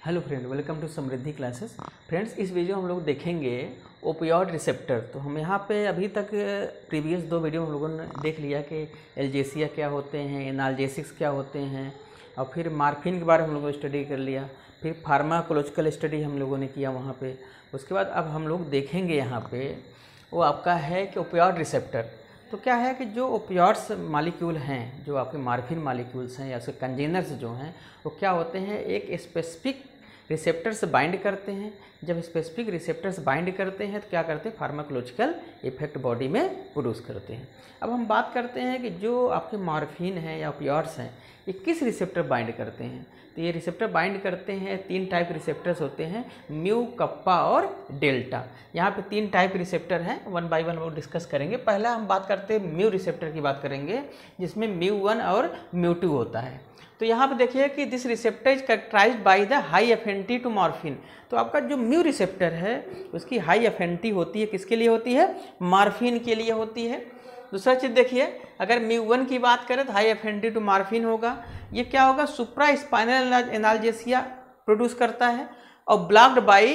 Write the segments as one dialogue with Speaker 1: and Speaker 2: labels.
Speaker 1: Hello friend, welcome to Samriddhi classes. Friends, इस video हम लोग देखेंगे ओपियोइड रिसेप्टर। तो हम यहाँ पे अभी तक प्रीवियस 2 वीडियो हम लोगों ने देख लिया कि एल्जेसिया क्या होते हैं, एनाल्जेसिक्स क्या होते हैं, और फिर मार्फिन के बारे में हम लोगों ने स्टडी कर लिया। फिर फार्माकोलॉजिकल स्टडी हम लोगों ने किया वहाँ पे। उसके बाद अब हम लोग देखेंगे यहाँ पे वो आपका है कि ओपियोइड रिसेप्टर। तो क्या है कि जो ओपियोइड्स मालिक्यूल हैं, जो आपके मार्फिन मालिक्यूल्स हैं या उसके कंजेनर्स जो हैं, वो क्या होते हैं, एक स्पेसिफिक रिसेप्टर से बाइंड करते हैं। जब स्पेसिफिक रिसेप्टर से बाइंड करते हैं तो क्या करते हैं, फार्माकोलॉजिकल इफेक्ट बॉडी में प्रोड्यूस करते हैं। अब हम बात करते हैं कि जो आपके मॉर्फिन है या ओपियोइड्स हैं, ये किस रिसेप्टर बाइंड करते हैं। तो ये रिसेप्टर बाइंड करते हैं, 3 टाइप रिसेप्टर्स होते हैं, म्यू, कप्पा और डेल्टा। यहाँ पे 3 टाइप रिसेप्टर हैं, 1 बाय 1 हम लोग डिस्कस करेंगे। पहला हम बात करते हैं म्यू रिसेप्टर की बात करेंगे, जिसमें म्यू1 और म्यू2 होता है। तो यहाँ पे देखिए कि this receptor is characterised by the high affinity to morphine. तो आपका जो म्यू रिसेप्टर है उसकी हाई एफिनिटी होती है, किसके लिए होती है, मॉर्फिन के लिए होती है। दूसरा चीज़ देखिए, अगर म्यू1 की बात करें तो हाई एफिनिटी टू मॉर्फिन होगा। ये क्या होगा, सुप्रा स्पाइनल एनाल्जेसिया प्रोड्यूस करता है और ब्लॉक्ड बाय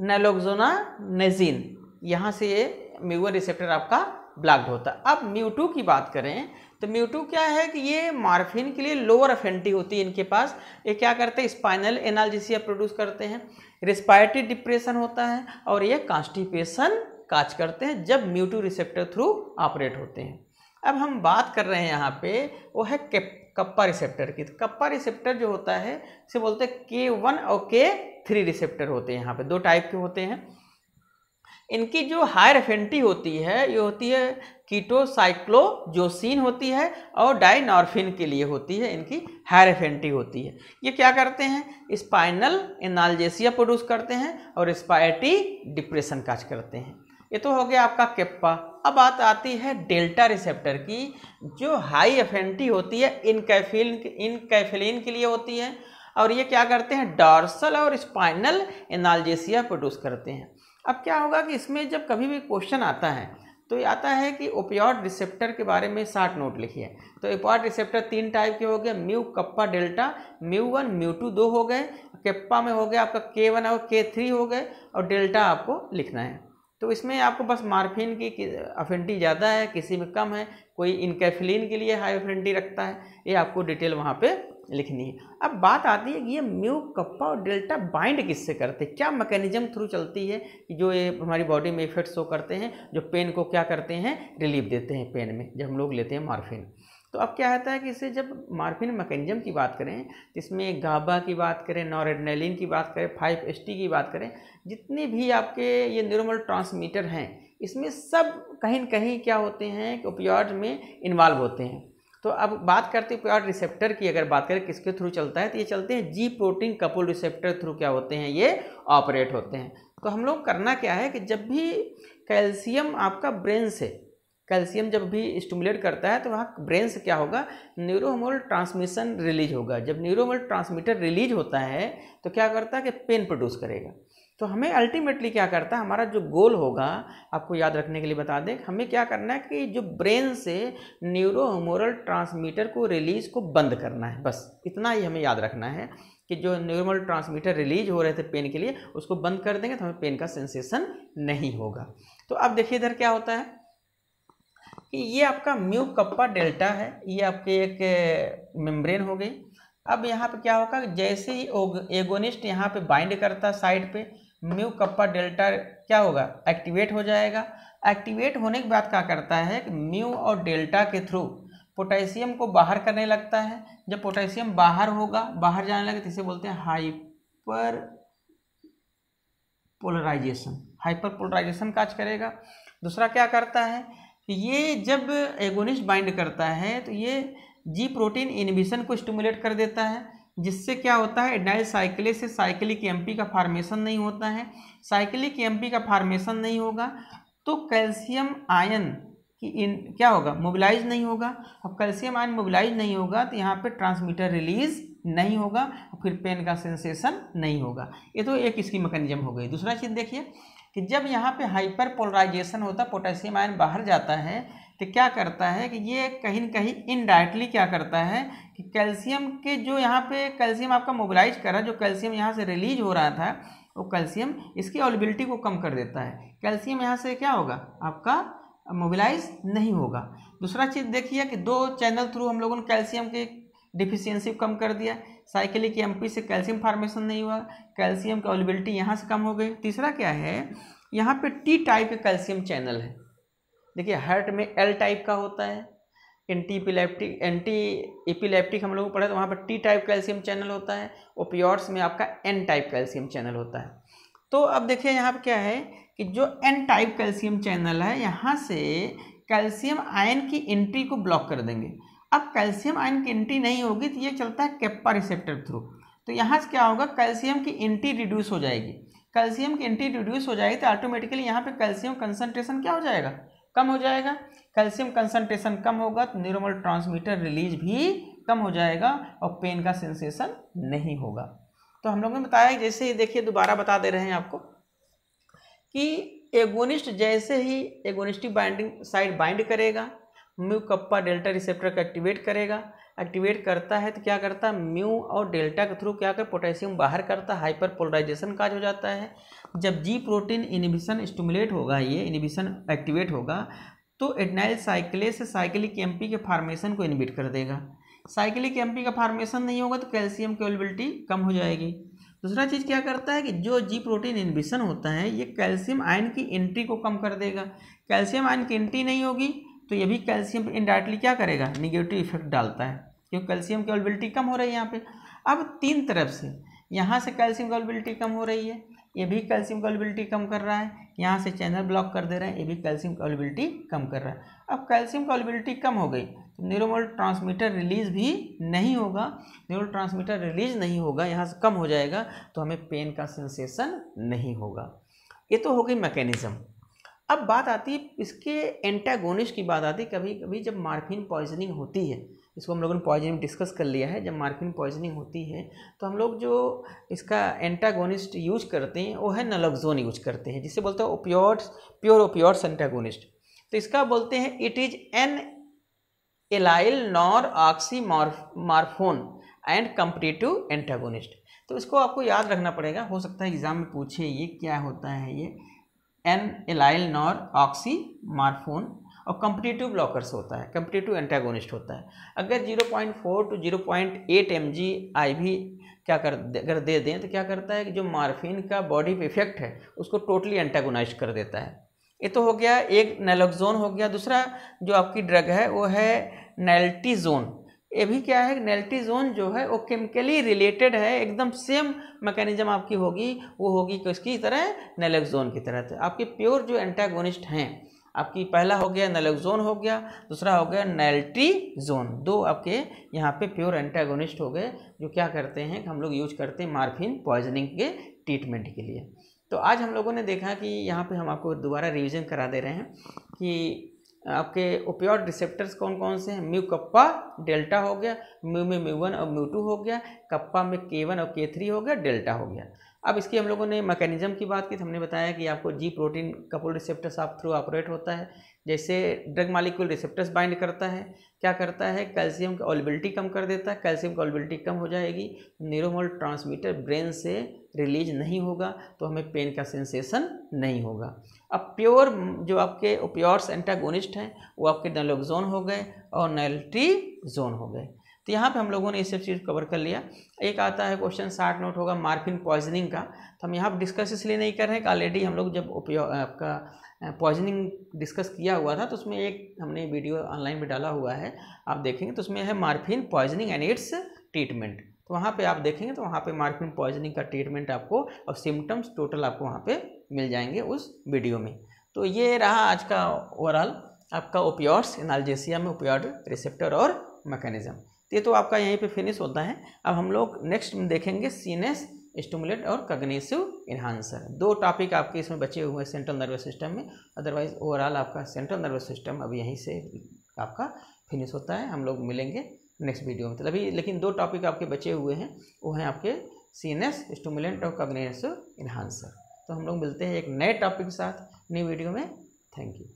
Speaker 1: नैलोक्सोनाजेन। यहाँ से ये म्यू1 रिसेप्टर आपका ब्लॉक्ड होता है। अब म्यू2 की बात करें तो म्यू2 क्या है कि ये मॉर्फिन के लिए लोअर एफिनिटी होती है इनके पास। ये क्या करते हैं, स्पाइनल एनाल्जेसिया प्रोड्यूस करते हैं, रिस्पायरेटरी डिप्रेशन होता है और ये कॉन्स्टिपेशन काज करते हैं जब म्यू2 रिसेप्टर थ्रू ऑपरेट होते हैं। अब हम बात कर रहे हैं यहाँ पे वो है कप्पा रिसेप्टर की। तो कप्पा रिसेप्टर जो होता है इसे बोलते हैं K1 और K3 रिसेप्टर होते हैं। यहाँ पे 2 टाइप के होते हैं। इनकी जो हायर एफिनिटी होती है ये होती है कीटोसाइक्लोजोसिन होती है और डाइनॉर्फिन के लिए होती है, इनकी हायर एफिनिटी होती है। ये क्या करते हैं, स्पाइनल एनाल्जेसिया प्रोड्यूस करते हैं और रिस्पायरेटरी डिप्रेशन काज करते हैं। ये तो हो गया आपका कप्पा। अब बात आती है डेल्टा रिसेप्टर की, जो हाई एफिनिटी होती है इनकैफिलिन के लिए होती है और ये क्या करते हैं, डॉर्सल और स्पाइनल एनाल्जेसिया प्रोड्यूस करते हैं। अब क्या होगा कि इसमें जब कभी भी क्वेश्चन आता है तो ये आता है कि ओपियोइड रिसेप्टर के बारे में शॉर्ट नोट लिखिए। तो ओपियोइड रिसेप्टर 3 टाइप के हो गए, म्यू, कप्पा, डेल्टा। म्यू1 म्यू2 2 हो गए, कप्पा में हो गया आपका K1 और K3 हो गए और डेल्टा आपको लिखना है। तो इसमें आपको बस मॉर्फिन की एफिनिटी ज़्यादा है, किसी में कम है, कोई इनकैफिलिन के लिए हाई एफिनिटी रखता है, ये आपको डिटेल वहाँ पे लिखनी है। अब बात आती है कि ये म्यू, कप्पा और डेल्टा बाइंड किससे करते हैं, क्या मैकेनिज्म थ्रू चलती है कि जो ये हमारी बॉडी में इफेक्ट शो करते हैं, जो पेन को क्या करते हैं, रिलीफ देते हैं पेन में जब हम लोग लेते हैं मॉर्फिन। तो अब क्या होता है कि इससे जब मॉर्फिन मैकेनिज्म की बात करें तो इसमें गाबा की बात करें, नॉरेड्रेनालिन की बात करें, 5-HT की बात करें, जितने भी आपके ये न्यूरोमल ट्रांसमीटर हैं इसमें सब कहीं न कहीं क्या होते हैं कि ओपियोइड में इन्वॉल्व होते हैं। तो अब बात करते हैं ओपियोइड रिसेप्टर की। अगर बात करें किसके थ्रू चलता है तो ये चलते हैं जी प्रोटीन कपल रिसेप्टर थ्रू क्या होते हैं, ये ऑपरेट होते हैं। तो हम लोग करना क्या है कि जब भी कैल्शियम आपका ब्रेन से, कैल्शियम जब भी स्टिमुलेट करता है तो वहाँ ब्रेन से क्या होगा, न्यूरोमोल ट्रांसमिशन रिलीज होगा। जब न्यूरोमोल ट्रांसमीटर रिलीज होता है तो क्या करता है कि पेन प्रोड्यूस करेगा। तो हमें अल्टीमेटली क्या करता है, हमारा जो गोल होगा, आपको याद रखने के लिए बता दें, हमें क्या करना है कि जो ब्रेन से न्यूरोमोरल ट्रांसमीटर को रिलीज को बंद करना है। बस इतना ही हमें याद रखना है कि जो न्यूरोमोरल ट्रांसमीटर रिलीज हो रहे थे पेन के लिए, उसको बंद कर देंगे तो हमें पेन का सेंसेशन नहीं होगा। तो अब देखिए इधर क्या होता है कि ये आपका म्यू, कप्पा, डेल्टा है, ये आपके एक मेम्ब्रेन हो गई। अब यहाँ पे क्या होगा, जैसे ही एगोनिस्ट यहाँ पे बाइंड करता साइड पे, म्यू, कप्पा, डेल्टा क्या होगा, एक्टिवेट हो जाएगा। एक्टिवेट होने के बाद क्या करता है कि म्यू और डेल्टा के थ्रू पोटेशियम को बाहर करने लगता है। जब पोटेशियम बाहर होगा, बाहर जाने लगे तो इसे बोलते हैं हाइपर पोलराइजेशन। हाइपर पोलराइजेशन काज करेगा। दूसरा क्या करता है कि ये जब एगोनिस्ट बाइंड करता है तो ये जी प्रोटीन इनहिबिशन को स्टिमुलेट कर देता है, जिससे क्या होता है, एडिनाइल साइक्लेज से साइक्लिक एमपी का फार्मेशन नहीं होता है। साइक्लिक एमपी का फार्मेशन नहीं होगा तो कैल्शियम आयन की क्या होगा, मोबिलाइज नहीं होगा। अब कैल्शियम आयन मोबिलाइज नहीं होगा तो यहाँ पे ट्रांसमीटर रिलीज नहीं होगा और फिर पेन का सेंसेशन नहीं होगा। ये तो एक इसकी मैकेनिज्म हो गई। दूसरा चीज़ देखिए कि जब यहाँ पे हाइपर पोलराइजेशन होता है, पोटेशियम आयन बाहर जाता है, तो क्या करता है कि ये कहीं न कहीं इनडायरेक्टली क्या करता है कि कैल्शियम के जो यहाँ पे कैल्शियम आपका मोबिलाइज करा, जो कैल्शियम यहाँ से रिलीज हो रहा था वो कैल्शियम इसकी अवेलेबिलिटी को कम कर देता है। कैल्शियम यहाँ से क्या होगा आपका मोबिलाइज नहीं होगा। दूसरा चीज़ देखिए कि 2 चैनल थ्रू हम लोगों ने कैल्शियम के डिफिशियंसी को कम कर दिया। साइक्लिक एमपी से कैल्शियम फार्मेशन नहीं हुआ, कैल्शियम की अवेलेबिलिटी यहाँ से कम हो गई। तीसरा क्या है, यहाँ पे टी टाइप के कैल्शियम चैनल है। देखिए हार्ट में एल टाइप का होता है, एंटी एपिलेप्टिक हम लोग पढ़े तो वहाँ पर टी टाइप कैल्शियम चैनल होता है, ओपियोइड्स में आपका एन टाइप कैल्शियम चैनल होता है। तो अब देखिए यहाँ पर क्या है कि जो एन टाइप कैल्शियम चैनल है यहाँ से कैल्शियम आयन की एंट्री को ब्लॉक कर देंगे। अब कैल्शियम आयन की एंट्री नहीं होगी तो ये चलता है कैप्पा रिसेप्टर थ्रू। तो यहाँ से क्या होगा, कैल्शियम की एंट्री रिड्यूस हो जाएगी। कैल्शियम की एंट्री रिड्यूस हो जाएगी तो ऑटोमेटिकली यहाँ पे कैल्शियम कंसंट्रेशन क्या हो जाएगा, कम हो जाएगा। कैल्शियम कंसंट्रेशन कम होगा तो न्यूरोमल ट्रांसमीटर रिलीज भी कम हो जाएगा और पेन का सेंसेशन नहीं होगा। तो हम लोगों ने बताया जैसे ही देखिए दोबारा बता दे रहे हैं आपको कि एगोनिस्ट जैसे ही एगोनिस्टिक बाइंडिंग साइड बाइंड करेगा, म्यू कप्पा डेल्टा रिसेप्टर को एक्टिवेट करेगा। एक्टिवेट करता है तो क्या करता है, म्यू और डेल्टा के थ्रू क्या कर पोटेशियम बाहर करता है, हाइपर पोलराइजेशन काज हो जाता है। जब जी प्रोटीन इनहिबिशन स्टिमुलेट होगा, ये इनहिबिशन एक्टिवेट होगा तो एडेनाइल साइक्लेस से साइक्लिक एमपी के फार्मेशन को इनहिबिट कर देगा। साइक्लिक एमपी का फार्मेशन नहीं होगा तो कैल्शियम की अवेलेबिलिटी कम हो जाएगी। दूसरा चीज़ क्या करता है कि जो जी प्रोटीन इनहिबिशन होता है ये कैल्शियम आयन की एंट्री को कम कर देगा। कैल्शियम आयन की एंट्री नहीं होगी तो ये भी कैल्शियम इनडायरेक्टली क्या करेगा, निगेटिव इफेक्ट डालता है, क्योंकि कैल्शियम की अवेलेबिलिटी कम हो रही है यहाँ पे। अब 3 तरफ से, यहाँ से कैल्शियम की अवेलेबिलिटी कम हो रही है, ये भी कैल्शियम की अवेलेबिलिटी कम कर रहा है, यहाँ से चैनल ब्लॉक कर दे रहे हैं, ये भी कैल्शियम की अवेलेबिलिटी कम कर रहा है। अब कैल्शियम की अवेलेबिलिटी कम हो गई तो न्यूरोमल ट्रांसमीटर रिलीज भी नहीं होगा। न्यूरो ट्रांसमीटर रिलीज नहीं होगा, यहाँ से कम हो जाएगा तो हमें पेन का सेंसेशन नहीं होगा। ये तो हो गई मैकेनिज्म। अब बात आती है इसके एंटागोनिस्ट की बात आती है। कभी कभी जब मार्फिन पॉइजनिंग होती है, इसको हम लोगों ने पॉइजनिंग डिस्कस कर लिया है, जब मार्फिन पॉइजनिंग होती है तो हम लोग जो इसका एंटागोनिस्ट यूज करते हैं वो है नलोक्सोन यूज करते हैं, जिसे बोलते हैं ओपियोइड्स, प्योर ओपियोइड्स एंटागोनिस्ट। तो इसका बोलते हैं it is N allyl noroxymorphone and competitive antagonist. तो इसको आपको याद रखना पड़ेगा, हो सकता है एग्जाम में पूछे ये क्या होता है। ये एन एलाइल नॉर ऑक्सी मार्फोन और कम्पिटिटिव ब्लॉकर्स होता है, कम्पिटिटिव एंटागोनिस्ट होता है। अगर 0.4 to 0.8 mg IV क्या कर अगर दे दें तो क्या करता है कि जो मार्फिन का बॉडी पे इफेक्ट है उसको टोटली एंटागोनाइज कर देता है। ये तो हो गया एक नैलोक्सोन हो गया। दूसरा जो आपकी ड्रग है वो है नैल्टिजोन। ये भी क्या है, नैल्टिजोन जो है वो केमिकली रिलेटेड है, एकदम सेम मैकेनिज्म आपकी होगी, वो होगी किसकी तरह, नैलोक्सोन की तरह। तो आपके प्योर जो एंटागोनिस्ट हैं आपकी, पहला हो गया नैलोक्सोन हो गया, दूसरा हो गया नैल्टिजोन। 2 आपके यहाँ पे प्योर एंटागोनिस्ट हो गए जो क्या करते हैं हम लोग यूज करते हैं मार्फिन पॉइजनिंग के ट्रीटमेंट के लिए। तो आज हम लोगों ने देखा कि यहाँ पे हम आपको दोबारा रिवीजन करा दे रहे हैं कि आपके ओपियोइड रिसेप्टर्स कौन कौन से हैं। म्यू कप्पा डेल्टा हो गया, म्यू में म्यू1 और म्यू2 हो गया, कप्पा में K1 और K3 हो गया, डेल्टा हो गया। अब इसकी हम लोगों ने मैकेनिज्म की बात की, तो हमने बताया कि आपको जी प्रोटीन कपल रिसेप्टर्स आप थ्रू ऑपरेट होता है। जैसे ड्रग मालिक्यूल रिसेप्टर्स बाइंड करता है, क्या करता है, कैल्शियम की अवेलेबिलिटी कम कर देता है। कैल्शियम की अवेलेबिलिटी कम हो जाएगी, न्यूरोमोल ट्रांसमीटर ब्रेन से रिलीज नहीं होगा तो हमें पेन का सेंसेशन नहीं होगा। अब प्योर जो आपके ओपियोइड्स एंटागोनिस्ट हैं वो आपके नैलोक्सोन हो गए और नैल्टिजोन हो गए। तो यहाँ पे हम लोगों ने ये सब चीज़ कवर कर लिया। एक आता है क्वेश्चन 60 नोट होगा मार्फिन पॉइजनिंग का, तो हम यहाँ पर डिस्कस इसलिए नहीं कर रहे हैं कि ऑलरेडी हम लोग जब आपका पॉइजनिंग डिस्कस किया हुआ था तो उसमें एक हमने वीडियो ऑनलाइन में डाला हुआ है, आप देखेंगे तो उसमें है morphine poisoning and it's treatment. तो वहाँ पे आप देखेंगे तो वहाँ पे मार्फिन पॉइजनिंग का ट्रीटमेंट आपको और सिम्टम्स टोटल आपको वहाँ पे मिल जाएंगे उस वीडियो में। तो ये रहा आज का ओवरऑल आपका ओपियोइड्स एनाल्जेसिया में ओपियोइड रिसेप्टर और मैकेनिज्म। ये तो आपका यहीं पे फिनिश होता है। अब हम लोग नेक्स्ट में देखेंगे सीनेस स्टिमुलेट और कॉग्निटिव एनहांसर। 2 टॉपिक आपके इसमें बचे हुए हैं सेंट्रल नर्वस सिस्टम में, अदरवाइज ओवरऑल आपका सेंट्रल नर्वस सिस्टम अब यहीं से आपका फिनिश होता है। हम लोग मिलेंगे नेक्स्ट वीडियो में। तो अभी लेकिन 2 टॉपिक आपके बचे हुए हैं, वो हैं आपके सीनेस स्टिमुलेंट और कॉग्निटिव एनहांसर। तो हम लोग मिलते हैं एक नए टॉपिक के साथ नई वीडियो में। Thank you.